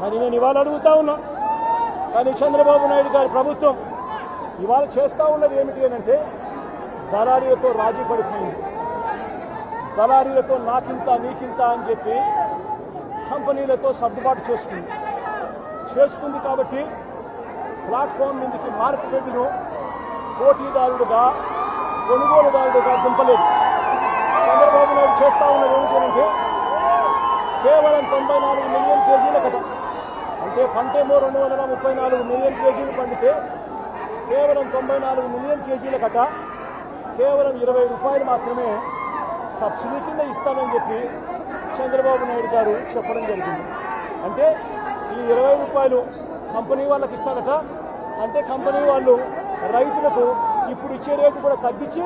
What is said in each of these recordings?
అని నేను ఇవాళ అడుగుతా ఉన్నా. కానీ చంద్రబాబు నాయుడు గారి ప్రభుత్వం ఇవాళ చేస్తూ ఉన్నది ఏమిటి అంటే దళారీలతో రాజీ పడిపోయింది. దళారీలతో నాకింత నీకింత అని చెప్పి కంపెనీలతో సర్దుబాటు చేస్తుంది కాబట్టి ప్లాట్ఫామ్ మీదకి మార్కెట్ను పోటీదారుడుగా కొనుగోలుదారుడుగా దింపలేదు. చంద్రబాబు నాయుడు చేస్తూ ఉన్నది ఏమిటంటే కేవలం 94 మిలియన్ కేజీల కట, అంటే పంటేమో 234 మిలియన్ కేజీలు పండితే కేవలం 94 మిలియన్ కేజీల కట కేవలం 20 రూపాయలు మాత్రమే సబ్సిడీ కింద ఇస్తానని చెప్పి చంద్రబాబు నాయుడు గారు చెప్పడం జరిగింది. అంటే ఈ 20 రూపాయలు కంపెనీ వాళ్ళకి ఇస్తారట. అంటే కంపెనీ వాళ్ళు రైతులకు ఇప్పుడు ఇచ్చే రేటు కూడా తగ్గించి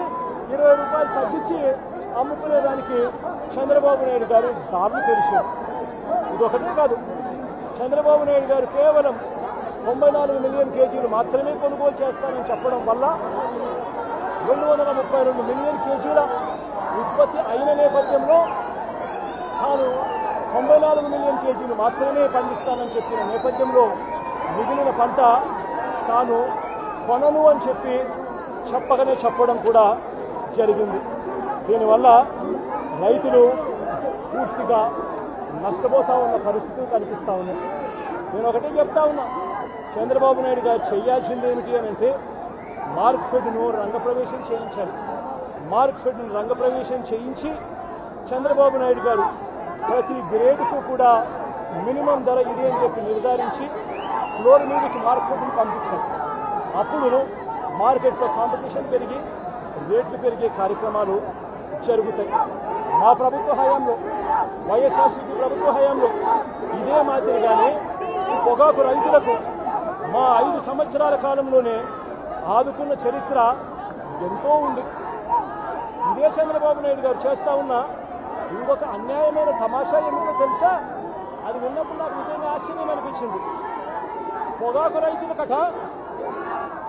20 రూపాయలు తగ్గించి అమ్ముకునేదానికి చంద్రబాబు నాయుడు గారు దారులు తెలిసారు. ఇదొకటే కాదు, చంద్రబాబు నాయుడు గారు కేవలం 94 మిలియన్ కేజీలు మాత్రమే కొనుగోలు చేస్తానని చెప్పడం వల్ల 232 మిలియన్ కేజీల ఉత్పత్తి అయిన నేపథ్యంలో తాను 94 మిలియన్ కేజీలు మాత్రమే పండిస్తానని చెప్పిన నేపథ్యంలో మిగిలిన పంట తాను కొనను అని చెప్పడం కూడా జరిగింది. దీనివల్ల రైతులు పూర్తిగా నష్టపోతా ఉన్న పరిస్థితులు కనిపిస్తూ ఉన్నాయి. నేను ఒకటే చెప్తా ఉన్నా, చంద్రబాబు నాయుడు గారు చేయాల్సింది ఏమిటి అని అంటే మార్కెట్ను రంగప్రవేశం చేయించాలి. మార్కెట్ను రంగప్రవేశం చేయించి చంద్రబాబు నాయుడు గారు ప్రతి గ్రేడ్కు కూడా మినిమం ధర ఇది అని చెప్పి నిర్ధారించి ఫ్లోర్ మీదకి మార్కెట్ను పంపించాలి. అప్పుడు మార్కెట్లో కాంపిటీషన్ పెరిగి రేట్లు పెరిగే కార్యక్రమాలు జరుగుతాయి. మా ప్రభుత్వ హయాంలో, వైఎస్ఆర్సీపీ ప్రభుత్వ హయాంలో ఇదే మాదిరిగానే పొగాకు రైతులకు మా 5 సంవత్సరాల కాలంలోనే ఆదుకున్న చరిత్ర ఎంతో ఉంది. ఇదే చంద్రబాబు నాయుడు గారు చేస్తూ ఉన్న ఇంకొక అన్యాయమైన తమాషా ఏమిటో తెలుసా? అది విన్నప్పుడు నాకు నిజంగా ఆశ్చర్యం అనిపించింది. పొగాకు రైతులు కట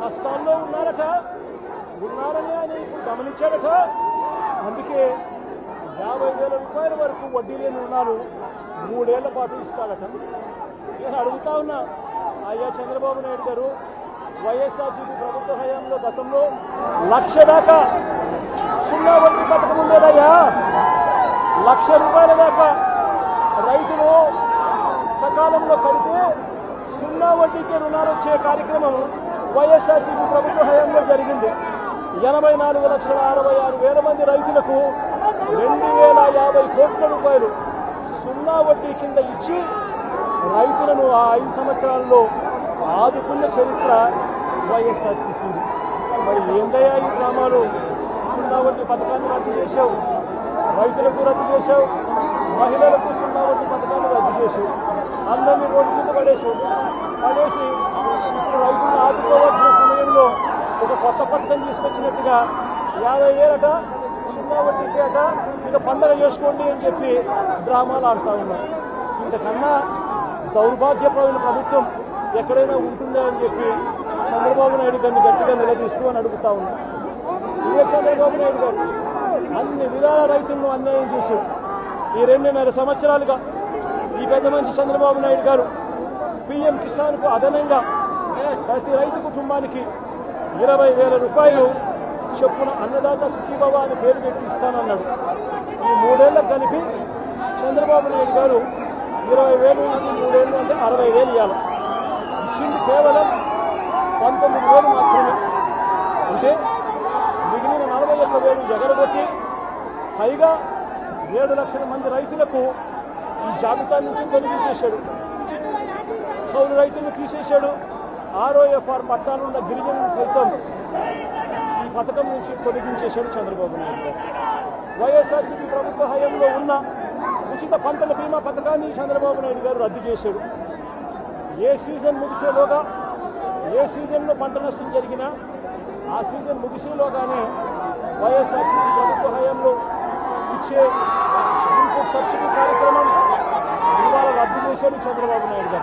కష్టాల్లో ఉన్నారని ఆయన ఇప్పుడు గమనించాడట. అందుకే 50,000 రూపాయల వరకు వడ్డీ లేని రుణాలు 3 ఏళ్ల పాటు ఇస్తాడట. నేను అడుగుతా ఉన్నా, అయ్యా చంద్రబాబు నాయుడు గారు, వైఎస్ఆర్సీపీ ప్రభుత్వ హయాంలో గతంలో 1,00,000 దాకా సున్నా వడ్డీ పథకం ఉండేదయ్యా. 1,00,000 రూపాయల దాకా రైతులు సకాలంలో కడితే సున్నా వడ్డీకే రుణాలు వచ్చే కార్యక్రమం వైఎస్ఆర్సీపీ ప్రభుత్వ హయాంలో జరిగింది. 84,66,000 మంది రైతులకు 2,050 కోట్ల రూపాయలు సున్నా వడ్డీ కింద ఇచ్చి రైతులను ఆ 5 సంవత్సరాల్లో ఆదుకున్న చరిత్ర వైఎస్ఆర్సీపీ. మరి ఏందయ్యా ఈ గ్రామాలు? సున్నా వడ్డీ పథకాన్ని రద్దు చేశావు, రైతులకు రద్దు చేశావు, మహిళలకు సున్నా వడ్డీ పథకాన్ని రద్దు చేశావు, అందరినీ రోడ్డు మీద పడేసి ఇప్పుడు రైతులను ఆదుకోవాల్సిన సమయంలో ఒక కొత్త పథకం తీసుకొచ్చినట్టుగా 50,000 సున్నా వడ్డీకి ఇక పండగ చేసుకోండి అని చెప్పి డ్రామాలు ఆడుతూ ఉన్నారు. ఇంతకన్నా దౌర్భాగ్యమైన ప్రభుత్వం ఎక్కడైనా ఉంటుందా అని చెప్పి చంద్రబాబు నాయుడు గారిని గట్టిగా నిలదీస్తూ అని అడుగుతా ఉన్నారు. ఇదే చంద్రబాబు నాయుడు గారు అన్ని విధాల రైతులను అన్యాయం చేశారు. ఈ 2.5 సంవత్సరాలుగా ఈ పెద్ద మనిషి చంద్రబాబు నాయుడు గారు పీఎం కిసాన్కు అదనంగా ప్రతి రైతు కుటుంబానికి 20,000 రూపాయలు చొప్పున అన్నదాత సుఖీభవ అని పేరు పెట్టి ఇస్తానన్నాడు. ఈ 3 ఏళ్లకు కలిపి చంద్రబాబు నాయుడు గారు 20,000 ఇది 3 ఏళ్ళు అంటే 60,000 ఇవ్వాలి. ఇచ్చింది కేవలం 19,000 మాత్రమే. అంటే మిగిలిన 41,000 ఎగరగొట్టి పైగా 7 లక్షల మంది రైతులకు ఈ జాబితా నుంచి తొలగించేశాడు. కౌలు రైతులను తీసేశాడు. ROFR పట్టాలున్న గిరిజనులు సైతం ఈ పథకం నుంచి తొలగించేశాడు చంద్రబాబు నాయుడు గారు. వైఎస్ఆర్సీపీ ప్రభుత్వ హయాంలో ఉన్న ఉచిత పంటల బీమా పథకాన్ని చంద్రబాబు నాయుడు గారు రద్దు చేశాడు. ఏ సీజన్ ముగిసేలోగా, ఏ సీజన్లో పంట నష్టం జరిగినా ఆ సీజన్ ముగిసేలోగానే వైఎస్ఆర్సీపీ ప్రభుత్వ హయాంలో ఇచ్చే ఇన్పుట్ సబ్సిడీ కార్యక్రమం ఇవాళ రద్దు చేశాడు చంద్రబాబు నాయుడు గారు.